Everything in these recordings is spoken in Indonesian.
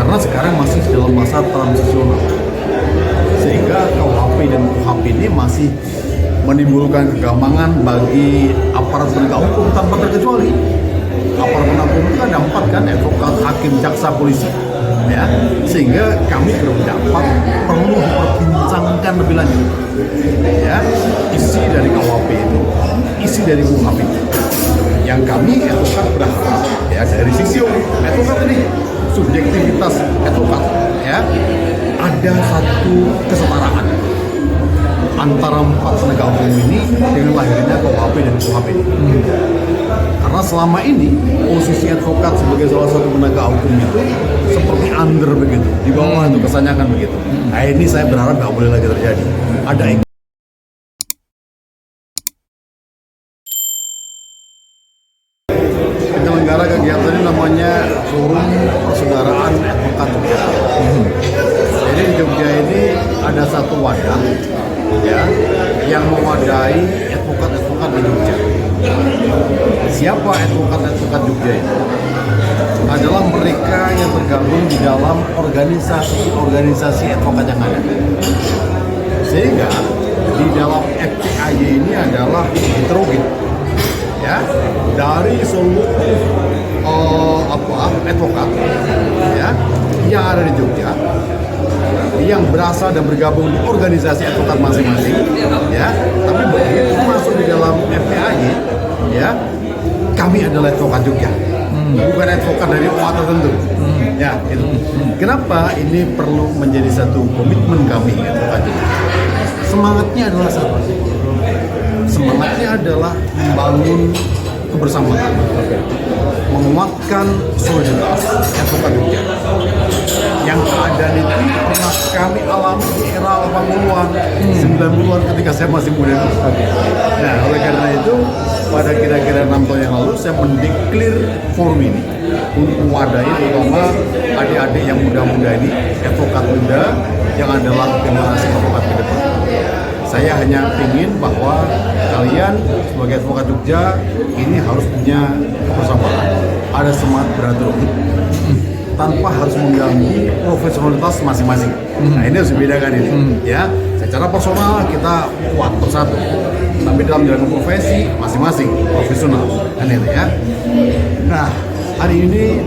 karena sekarang masih dalam masa transisional, sehingga KUHP dan KUHP ini masih menimbulkan kegambangan bagi aparat penegak hukum tanpa terkecuali. Aparat penegak hukum kan ada 4 kan, advokat, hakim, jaksa, polisi, ya, sehingga kami berpendapat perlu diperbincangkan lebih lanjut, ya, isi dari KUHP itu, isi dari KUHP itu. Yang kami advokat berharap, ya, dari sisi advokat ini, subjektivitas advokat, ya, ada satu kesetaraan antara 4 penegak hukum ini dengan lahirnya KUHP dan KUHP ini. Karena selama ini posisi advokat sebagai salah satu penegak hukum itu seperti under begitu, di bawah itu kesannya kan begitu. Nah, ini saya berharap nggak boleh lagi terjadi. Ada penyelenggara kegiatan ini namanya Forum Persaudaraan Advokat Jogja. Jadi di Jogja ini ada satu wadah, ya, yang mewadahi advokat-advokat di Jogja. Siapa advokat-advokat Jogja itu? Adalah mereka yang tergabung di dalam organisasi advokat yang ada. Sehingga di dalam FPAY ini adalah heterogen, ya, dari seluruh advokat, ya, yang ada di Jogja, yang berasal dan bergabung di organisasi advokat masing-masing, ya. Tapi begitu masuk di dalam FPAY, ya, kami adalah advokat Jogja, bukan advokat dari OA tertentu, ya, itu. Kenapa ini perlu menjadi satu komitmen kami advokat Jogja? Semangatnya adalah satu. Semangatnya adalah membangun kebersamaan, menguatkan solidaritas advokat Jogja. Yang keadaan itu pernah kami alami di era 80-an, 90-an ketika saya masih muda. Nah, oleh karena itu, pada kira-kira 6 tahun yang lalu, saya mendeklir forum ini untuk mewadahi terutama adik-adik yang muda-muda ini, advokat muda yang adalah generasi advokat ke depan. Saya hanya ingin bahwa kalian sebagai advokat Jogja ini harus punya kebersamaan, ada semangat brotherhood, tanpa harus mengganggu profesionalitas masing-masing. Nah, ini harus dibedakan ini, ya. Secara personal kita kuat bersatu, tapi dalam jalan profesi masing-masing profesional, kan itu, ya. Nah, hari ini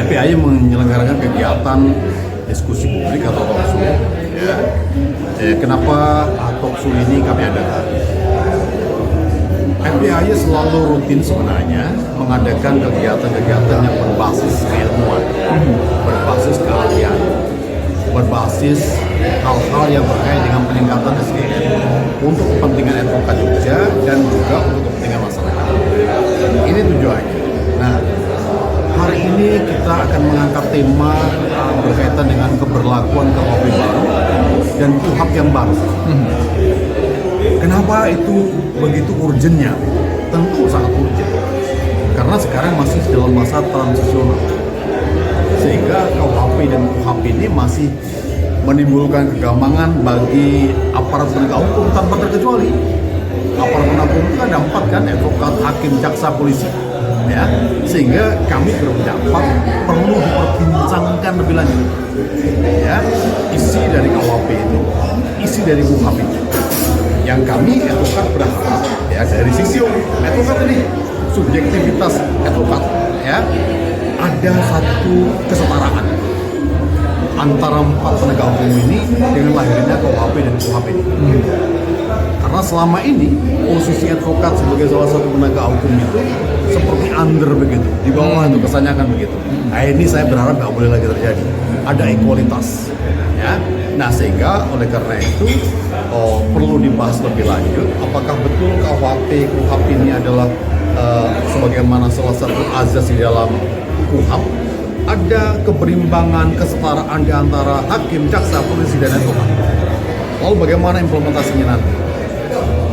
FPAY menyelenggarakan kegiatan diskusi publik atau talkshow, ya. Kenapa talkshow ini kami adakan? FPAY selalu rutin sebenarnya mengadakan kegiatan-kegiatan yang berbasis keilmuan, berbasis keahlian, berbasis hal-hal yang berkait dengan peningkatan SDM untuk kepentingan advokat Jogja dan juga untuk kepentingan masyarakat. Ini tujuannya. Nah, hari ini kita akan mengangkat tema berkaitan dengan keberlakuan KUHP baru dan KUHP yang baru. Kenapa itu begitu urgennya? Tentu sangat urgent, karena sekarang masih dalam masa transisional, sehingga KUHP dan KUHP ini masih menimbulkan kegambangan bagi aparat penegak hukum tanpa terkecuali. Aparat penegak hukum kan ada 4 kan, advokat, hakim, jaksa, polisi, ya, sehingga kami berpendapat perlu diperbincangkan lebih lanjut, ya, isi dari KUHP itu, isi dari KUHP itu. Yang kami advokat berharap, ya, dari sisi advokat ini, subjektivitas advokat, ya, ada satu kesetaraan antara 4 penegak hukum ini dengan lahirnya KUHP dan KUHP ini. Karena selama ini posisi advokat sebagai salah satu penegak hukum itu seperti under begitu, di bawah itu kesannya kan begitu. Nah, ini saya berharap nggak boleh lagi terjadi. Ada ekualitas, ya. Nah, sehingga oleh karena itu perlu dibahas lebih lanjut. Apakah betul KUHP ini adalah sebagaimana salah satu azas di dalam KUHP, ada keberimbangan, kesetaraan di antara hakim, jaksa, polisi, dan advokat. Lalu bagaimana implementasinya nanti?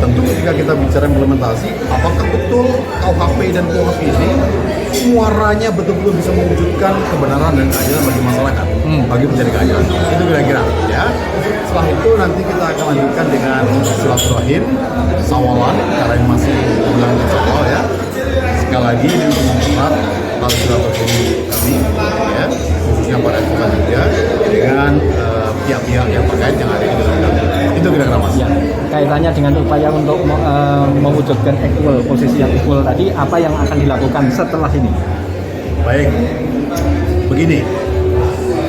Tentu ketika kita bicara implementasi, apakah betul KUHP dan KUHP ini muaranya betul-betul bisa mewujudkan kebenaran dan keadilan bagi masyarakat, bagi pencari keadilan. Itu kira-kira, ya. Setelah itu nanti kita akan lanjutkan dengan silaturahim, sawalan, karena ini masih bulan awal, ya. Sekali lagi ini untuk mempererat tali silaturahim kami, ya, khususnya kaitannya dengan upaya untuk mewujudkan equal, posisi yang equal tadi, apa yang akan dilakukan setelah ini? Baik, begini,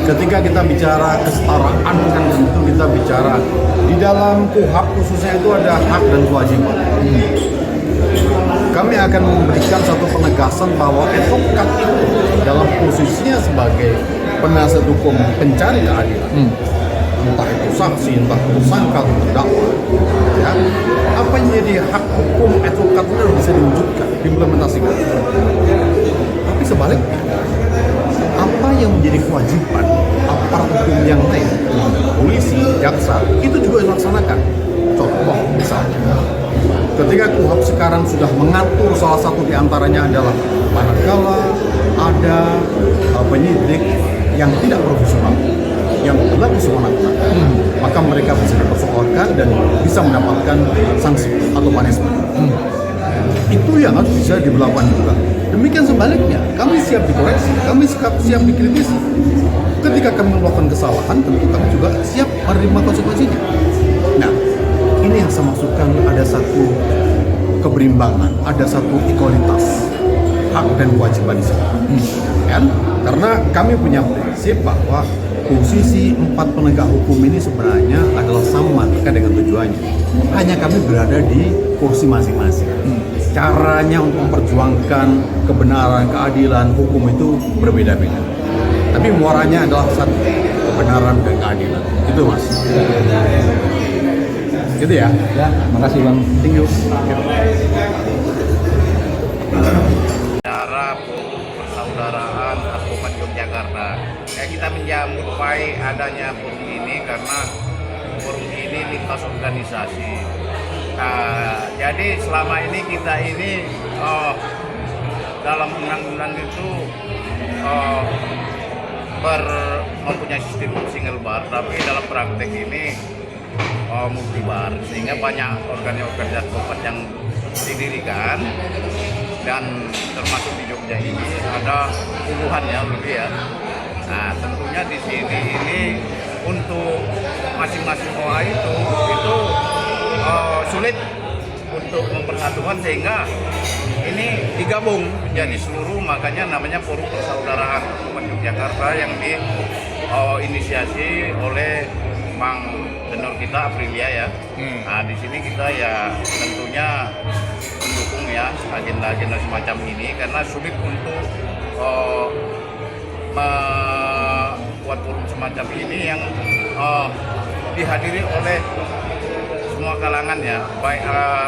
ketika kita bicara kesetaraan kan tentu kita bicara di dalam KUHP khususnya itu ada hak dan kewajiban. Kami akan memberikan satu penegasan bahwa advokat itu dalam posisinya sebagai penasihat hukum pencari keadilan, entah itu saksi, entah tersangka atau terdakwa, ya, apa yang jadi hak hukum advokat itu harus bisa diwujudkan, diimplementasikan. Tapi sebaliknya, apa yang menjadi kewajiban aparat hukum yang lain, polisi, jaksa, itu juga dilaksanakan. Contoh misalnya, ketika KUHP sekarang sudah mengatur salah satu diantaranya adalah manakala ada penyidik yang tidak profesional, yang berlaku semena-mena, maka mereka bisa dipersoalkan dan bisa mendapatkan sanksi atau punishment. Itu yang harus bisa diberlakukan juga. Demikian sebaliknya, kami siap dikoreksi, kami siap dikritisi. Ketika kami melakukan kesalahan, tentu kami juga siap menerima konsekuensinya. Nah, ini yang saya maksudkan, ada satu keberimbangan, ada satu ekualitas hak dan kewajiban di sini. Kan? Karena kami punya prinsip bahwa posisi 4 penegak hukum ini sebenarnya adalah sama terkait dengan tujuannya. Hanya kami berada di kursi masing-masing. Caranya untuk memperjuangkan kebenaran, keadilan, hukum itu berbeda-beda. Tapi muaranya adalah satu, kebenaran dan keadilan. Itu Mas. Gitu ya. Ya, makasih Bang. Thank you. Cara persaudaraan advokat Yogyakarta. Kita menyambut baik adanya forum ini karena forum ini lintas organisasi. Jadi selama ini kita ini dalam undang-undang itu mempunyai sistem single bar, tapi dalam praktek ini multi bar, sehingga banyak organisasi advokat yang didirikan, dan termasuk di Jogja ini ada puluhan ya lebih ya. Nah tentunya di sini ini untuk masing-masing OA itu sulit untuk mempersatukan, sehingga ini digabung menjadi seluruh, makanya namanya Forum Persaudaraan Advokat Yogyakarta yang diinisiasi oleh Bang Tenor kita Aprilia ya. Nah di sini kita ya tentunya mendukung ya agenda-agenda semacam ini, karena sulit untuk membuat forum semacam ini yang dihadiri oleh semua kalangan ya, baik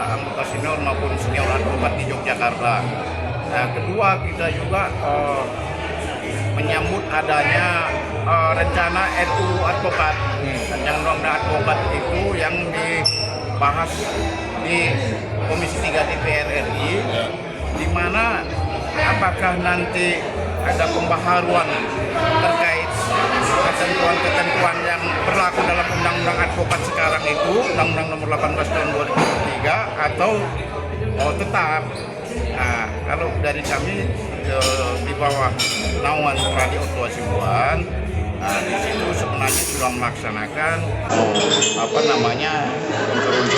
anggota senior maupun senior advokat di Yogyakarta. Nah, kedua kita juga menyambut adanya rencana RUU advokat, yang undang-undang advokat itu yang dibahas di Komisi 3 DPR RI, di mana apakah nanti ada pembaharuan terkait ketentuan-ketentuan yang berlaku dalam undang-undang advokat sekarang itu, Undang-Undang Nomor 18 Tahun 2003, atau tetap. Nah, kalau dari kami di bawah naungan Pradi Otto Hasibuan, di situ sebenarnya sudah melaksanakan unsur-unsur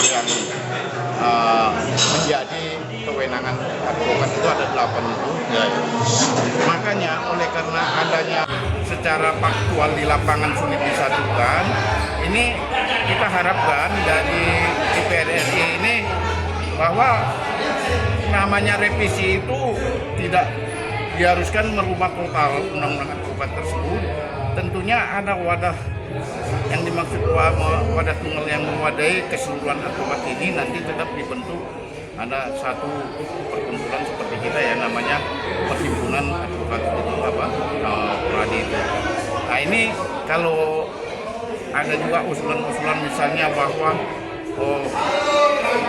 yang menjadi kewenangan advokat itu ada 8 itu. Makanya oleh karena adanya secara faktual di lapangan sulit disatukan, ini kita harapkan dari DPR RI ini bahwa namanya revisi itu tidak diharuskan merubah total undang-undang advokat tersebut. Tentunya ada wadah yang dimaksud wadah tunggal yang mewadai keseluruhan advokat ini, nanti tetap dibentuk ada satu perkumpulan seperti kita ya, namanya Perhimpunan Advokat Pradi itu. Nah ini kalau ada juga usulan-usulan misalnya bahwa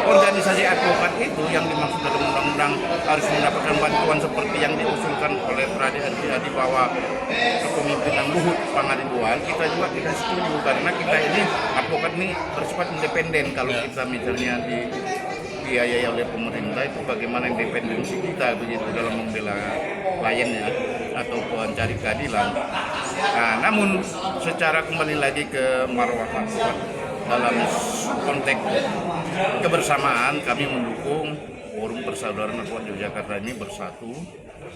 organisasi advokat itu yang dimaksud dalam undang-undang harus mendapatkan bantuan seperti yang diusulkan oleh Pradi di bawah kepemimpinan Luhut Pangaribuan, kita juga tidak setuju, karena kita ini advokat ini bersifat independen. Kalau kita misalnya dibiayai oleh pemerintah, itu bagaimana independensi kita begitu dalam membela kliennya atau pencari keadilan. Nah, namun secara kembali lagi ke marwah advokat, dalam konteks kebersamaan kami mendukung Forum Persaudaraan Advokat Yogyakarta ini bersatu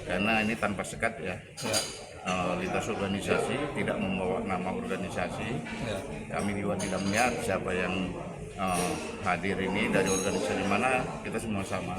karena ini tanpa sekat ya. Lintas organisasi, tidak membawa nama organisasi. Kami juga tidak melihat siapa yang hadir ini dari organisasi mana, kita semua sama.